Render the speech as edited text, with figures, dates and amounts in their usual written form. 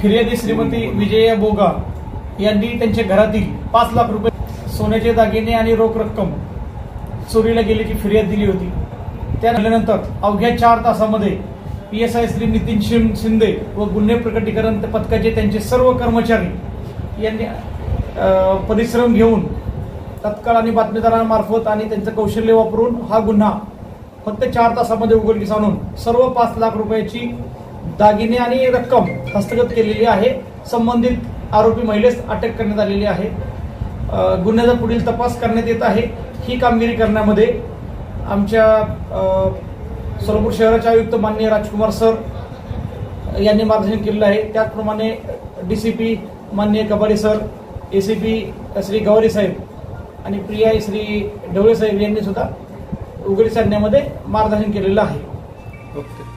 फिर्यादी श्रीमती विजया बोगा यांनी त्यांच्या घरातील 5 लाख रुपये सोन्याचे दागिने आणि रोख रक्कम चोरीला गेल्याची फिर्याद दिली होती। त्यानंतर अवघ्या 4 तासामध्ये PSI श्री नितीन शिंदे व गुन्हे प्रकटीकरण पथकाचे त्यांचे सर्व कर्मचारी यांनी परिश्रम घेऊन तत्काळ आणि बातमीदारांमार्फत आणि त्यांचं कौशल्य वापरून हा गुन्हा फक्त 4 तासामध्ये उघडकीस आणून सर्व 5 लाख रुपयाची दागिने आणि रक्कम हस्तगत केलेली आहे। संबंधित आरोपी महिलेस अटक करण्यात आलेली आहे। गुन्ह्याचा पुढील तपास करण्यात येत आहे। ही कामगिरी करण्यामध्ये आमच्या सोलापूर शहराचे आयुक्त माननीय राजकुमार सर यांनी मार्गदर्शन केलेलं आहे। त्याचप्रमाणे DCP माननीय कबाडी सर, ACP श्री गवारी साहेब आणि PI श्री ढवळे साहेब यांनी सुद्धा उघडकीस आणण्यामध्ये मार्गदर्शन केलेलं आहे। ओके।